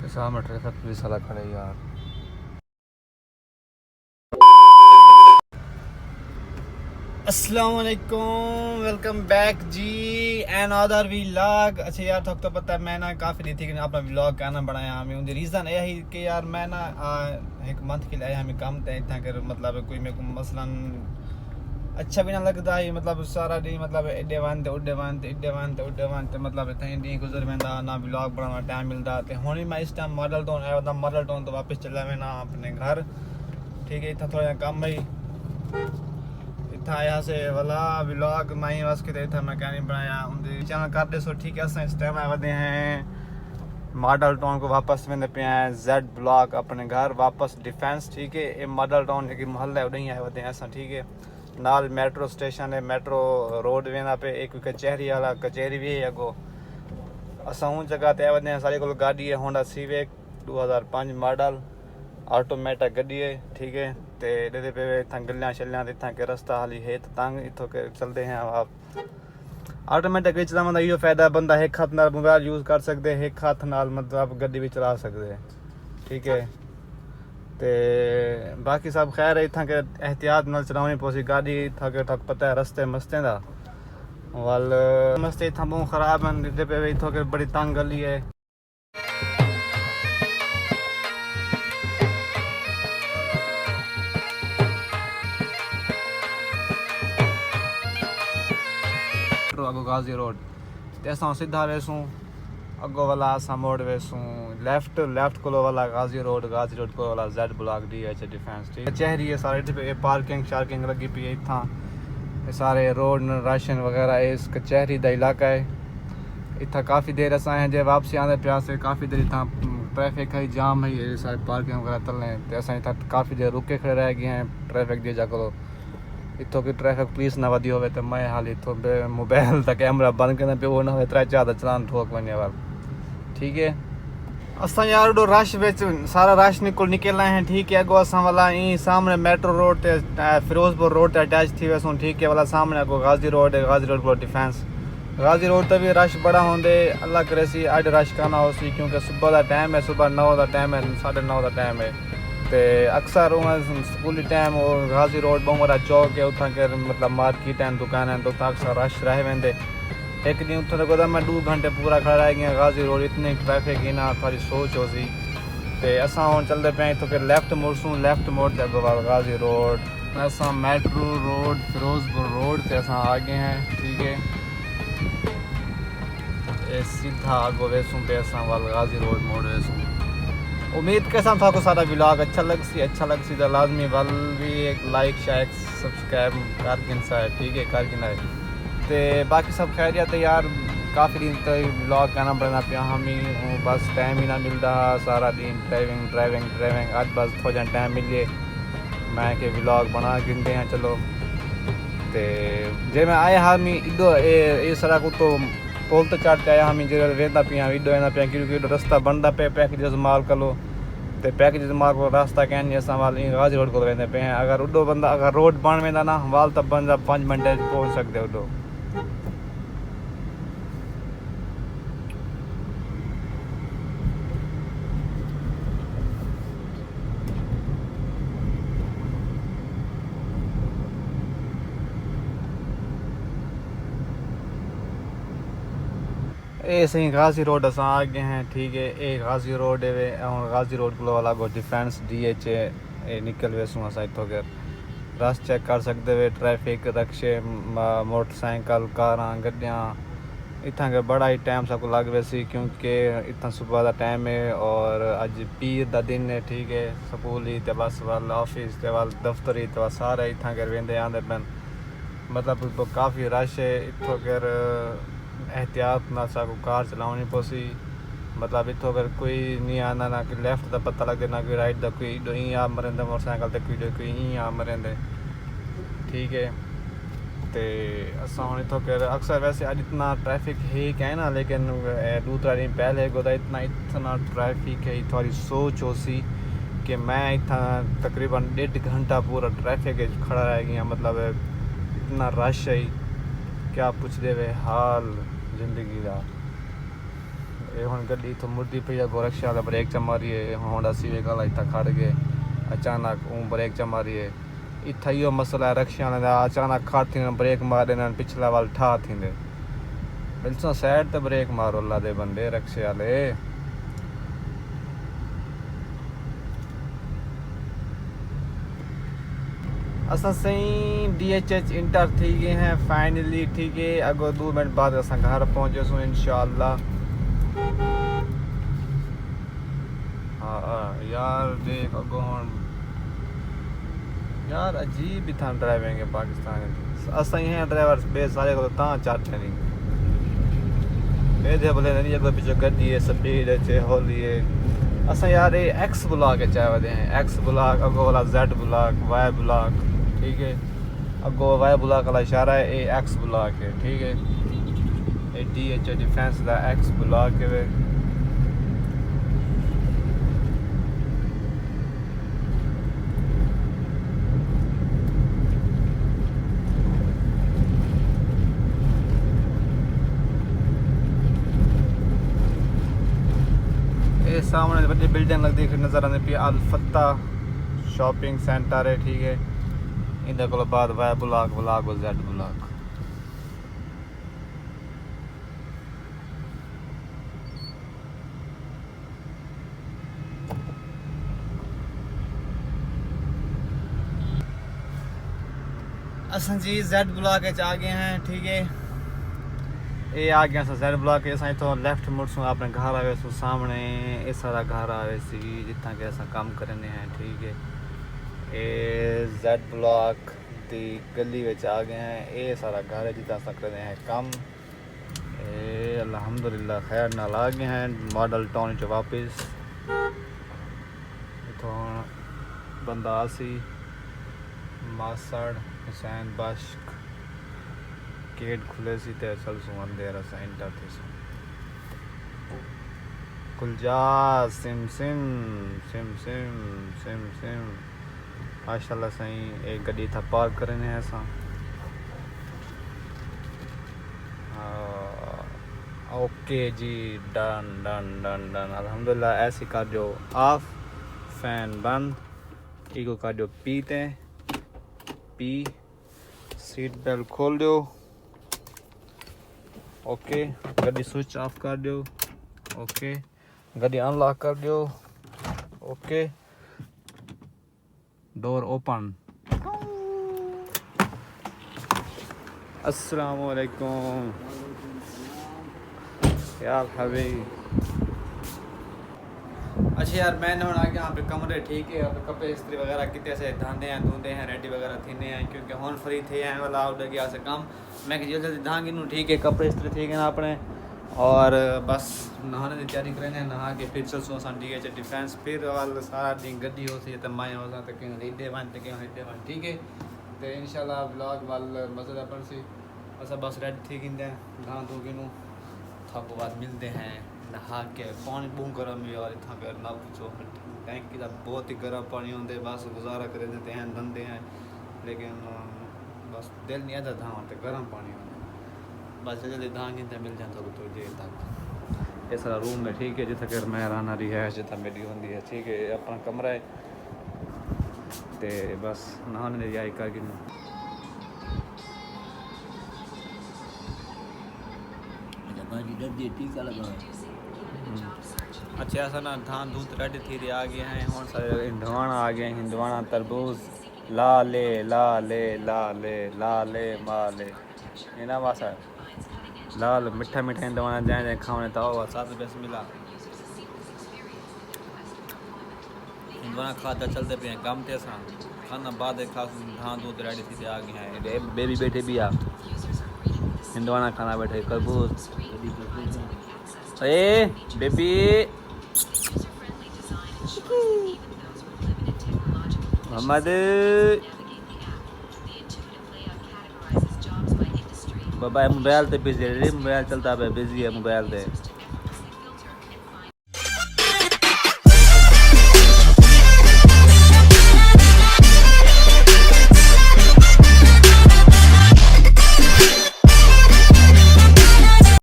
सामने traffic police वाला खड़े यार। अस्सलाम वालेकुम, welcome back G N other vlog. अच्छा यार थक तो पता है मैं ना काफ़ी दिन थी कि अपना व्लॉग कहना बनाया हमें उनकी रीज़न यह है कि यार मैं ना एक मंथ के लिए हमें कम थे इतना कर मतलब कोई मेरे को मसलन अच्छा भी ना लगता है मतलब सारा दिन मतलब एडे वन ते उडे वन ते एडे वन ते उडे वन ते मतलब इतना दिन गुजर वेंदा ना व्लॉग बनाना टाइम मिलता तो हुण मैं इस टाइम मॉडल टाउन आया था। मॉडल टाउन तो वापस चला मैं ना अपने घर, ठीक है। इतना थोड़ा कम है इतना आया से वाला व्लॉग मैं बस कि इतना मैं क्या नहीं बनाया उनके चैनल कर दे सो, ठीक है। अस इस टाइम आए वधे हैं मॉडल टाउन को वापस वेंदे पे हैं जेड ब्लॉक अपने घर वापस डिफेंस, ठीक है। ये मॉडल टाउन एक मोहल्ला है उड़े आए वधे हैं अस, ठीक है। नाल मेट्रो स्टेशन है, मेट्रो रोड वेंदा पे एक कचहरी वाला कचहरी भी है अगो। अस उन जगह ते आए वधे हैं। सारे को गाड़ी है होंडा सिविक 2005 मॉडल ऑटोमेटिक गड्डी है, ठीक है। तो ये पे इतना गलियां शलियां इतना के रस्ता हाली है तो तंग इतों के चलते हैं आप ऑटोमेटिक चलाने का यो फायदा बंदा एक हाथ नाल मोबाइल यूज़ कर सकते हैं, एक हाथ नाल मतलब गड्डी भी चला सकते हैं, ठीक है। तो बाकी सब खैर है इतना के एहतियात नाल चलानी पौसी गाड़ी था के थक पता है रस्ते मस्ते दा वाल मस्ते इतना बहुत खराब है पे इतों के बड़ी तंग गली है। अगो गाजी रोड ते असां सीधा वेसूं अगो वाला असां मोड़ वेसूं लेफ्ट को वाला गाजी रोड को वाला Z block D H defence, ठीक है। कचहरी है सारे पे पार्किंग शार्किंग लगी पी है इतना सारे रोड राशन वगैरह इस कचहरी का इलाका है। इतना काफ़ी देर असां हैं जे वापसी आने पिया से काफ़ी देर इतना ट्रैफिक है जाम है ये सारे पार्किंग वगैरह तल हैं तो असां इतना काफ़ी देर रुके खड़े रह गए हैं ट्रैफिक दी जगह इतों की ट्रैफिक पुलिस ना वधी हो तो मैं हाल इतों मोबाइल का कैमरा बंद करना पे वो ना हो 3-4 चलान ठोक वने वाल, ठीक है। असां यार डो रश बेच सारा रश निकल आए हैं, ठीक है। अगो असां वाला ई सामने मेट्रो रोड ते फिरोजपुर रोड ते अटैच थी वैसों, ठीक है। वाला सामने अगो गाजी रोड है, गाजी रोड को डिफेंस गाजी रोड ते भी रश बड़ा होंदे अल्लाह करे सी अड रश करना हो सी क्योंकि सुबह का टाइम है, सुबह 9 का टाइम है, 9:30 का टाइम है। तो अक्सर स्कूली टाइम वो गाजी रोड बहुत बड़ा चौक है उतना के मतलब मार्केट हैं दुकान हैं तो अक्सर रश रह वेंदे। एक दिन उतना तो मैं 2 घंटे पूरा खड़ा रह गया गाजी रोड इतनी ट्रैफिक ही ना थोड़ी सोच हो सी तो असां हुण चलते पे तो फिर लेफ्ट मुड़सूं लेफ्ट मोड़ ते अगो गाजी रोड असां मेट्रो रोड फिरोजपुर रोड से असां आ गए हैं, ठीक है। ये सीधा अगो वेसूं पे असां वाल गाजी रोड मोड़ वेसूं। उम्मीद के साथ आपको सारा व्लॉग अच्छा लग सी तो लाजमी वाल भी एक लाइक शायद सब्सक्राइब कर गिन सा है, ठीक है, कर गिना है। तो बाकी सब खैरियत है यार। काफ़ी दिन तो व्लॉग कहना पड़ना पिया हम ही बस टाइम ही ना मिलता सारा दिन ड्राइविंग आज बस थोड़ा टाइम मिले मैं के व्लॉग बना गिनते हैं चलो। तो जे मैं आया हम इडो ये सड़क तो पोल तो चढ़ते आया हम जो वेंदा पिया इडो वेंदा पिया क्योंकि रास्ता बनता पे पैकेज माल कलो तो पैकेज माल को रास्ता कहनी असां वाल गाजी रोड को वेंदे पे हैं। अगर उडो बंदा अगर रोड बन वेंदा ना वाल तो बंदा 5 मिनट पहुँच सकते उडो। ये सही गाजी रोड असां आ गए हैं, ठीक है। ये गाजी रोड है गाजी रोड को वाला गो डिफेंस DH निकल वेसूँ असां इतों के रास चेक कर सकते वे ट्रैफिक रक्शे मोटरसाइकिल कारां गड्डियाँ इतना के बड़ा ही टाइम सबको लग वैसी क्योंकि इतना सुबह का टाइम है और अज पीर का दिन है, ठीक है। स्कूल ही तो बस वाल ऑफिस ते वाल दफ्तर ही तो सारे इतना कर वेंदे आंदे पेन मतलब काफ़ी रश है इतों कर एहतियात ना साको कार चलानी पोसी मतलब इतों अगर कोई नहीं आना ना कि लेफ्ट का पता लगते ना कोई राइट का कोई ई आ मरेंदे मोटरसाइकिल ते कोई ई आ मरेंदे, ठीक है। तो असां हुण इतों कर अक्सर वैसे अज इतना ट्रैफिक है क्या है ना लेकिन 2-3 दिन पहले को इतना ट्रैफिक है थोड़ी सोच हो सी कि मैं इतना तकरीबन 1.5 घंटा पूरा ट्रैफिक खड़ा रह गया मतलब इतना रश है क्या पूछ दे वे हाल जिंदगी का ये हुण गड्डी तो मुड़दी पई अगो रिक्शे वाला ब्रेक च मारिए होंडा सिविक वाला इतना खड़ गए अचानक ब्रेक च मारिए इतना इहो मसला है रिक्शे वाले दा अचानक खड़ थी ब्रेक मारे न पिछला वाल ठा थींदे बिल्कुल साइड ते ब्रेक मारो अल्लाह दे बंदे रिक्शे वाले असां सही DHH इंटर थी गए हैं फाइनली ठीक है अगो 2 मिनट बाद असां घर पहुंचोसूं इंशाअल्लाह हाँ यार देख अगो हुण यार अजीब ही था ड्राइविंग है पाकिस्तान असां ही हैं ड्राइवर बे सारे को ता चाहते नहीं बेदे बोले नहीं अगो पीछे गड्डी है स्पीड है होली है असां यार ये X ब्लॉक है चाहे वदे हैं X ब्लॉक अगो वाला Z ब्लॉक Y ब्लॉक ठीक है अगो Y ब्लॉक वाला इशारा है ये X ब्लॉक है ठीक है ये DH डिफेंस दा X ब्लॉक है सामने बड़ी बिल्डिंग लगती है नज़र आने पे अल फत्ता शॉपिंग सेंटर है ठीक है इंदे को बाद वाई ब्लॉक ब्लॉक और Z ब्लॉक असन जी Z ब्लॉक आ गए हैं ठीक है ये आ गया Z ब्लॉक असां तो लेफ्ट मुड़सूं अपने घर आवे सो सामने ये सारा घर आवे सी जितना के असां काम करने हैं ठीक है ये Z ब्लॉक दी गली विच आ गए हैं ये सारा घर है जितना असां करने हैं काम ये अल्हम्दुलिल्लाह खैर नाल आ गए हैं मॉडल टाउन च वापस इथों बंदा सी मासड़ हुसैन बश्क गेट खुले सी ते चल सु अंदर असां एंटर थे सु कुलजा सिम सिम सिम सिम सिम सिम माशाल्लाह सही एक गड्डी था पार्क करने हैं असां ओके जी डन डन डन डन अल्हम्दुलिल्लाह ऐसी कर जो ऑफ फैन बंद इको कर जो पीते पी सीट बेल्ट खोल दो ओके गाड़ी स्विच ऑफ कर दो ओके गाड़ी अनलॉक कर दो ओके डोर ओपन अस्सलाम वालेकुम यार हबीब अच्छा यार मैंने आ गया यहाँ पे कमरे ठीक है यहाँ पे कपड़े इस्त्री वगैरह कितने से धांधे हैं धुंधे हैं रेडी वगैरह थीने हैं क्योंकि हॉन फ्री थे हैं वाला आउट गया से कम मैं जल्दी जल्दी धांगी नू ठीक है कपड़े इस्त्री ठीक है ना अपने और बस नहाने की तैयारी करें नहा के फिर चलसूँ असां DH डिफेंस फिर वाल सारा दिन गड्डी हो सी तो माए हो तो कहीं हेडे वन तो कहीं हेडे वन ठीक है तो इंशाल्लाह ब्लॉग वाल मज़े अपन सी असा बस रेडी थी गिंदे धां धो के नू थक बाद मिलते हैं नहा के पानी बहुत गर्म है और इतना कर ना पूछो टैंकी का बहुत ही गर्म पानी होंगे बस गुजारा कर देते हैं धंधे हैं लेकिन बस दिल नहीं आता धान तो गर्म पानी होंगे बस जल्दी धान गिनते मिल जाए थोड़ी देर तक ये सारा रूम है ठीक है जितना कर मैं रहना रिहाइश जितना मेरी होंगी है ठीक है अपना कमरा है तो बस नहाने की तैयारी करके अच्छा ऐसा ना धान दूध रेडी थी आ गए हैं और सारे हिंदवाना आ गए हिंदवाना तरबूज ला ले ला ले ला ले ला ले मा ले ये ना वासा लाल मिठा मिठा हिंदवाना जाए जाए खाने तो आओ 7 रुपये से मिला हिंदवाना खाता चलते पे हैं कम थे सा खाना बाद खास धान दूध रेडी थी आ गए हैं बेबी बैठे भी आ हिंदवाना खाना बैठे तरबूज ए बेबी मोहम्मद बाबा मोबाइल पे बिजी है मोबाइल चलता है बिजी है मोबाइल पे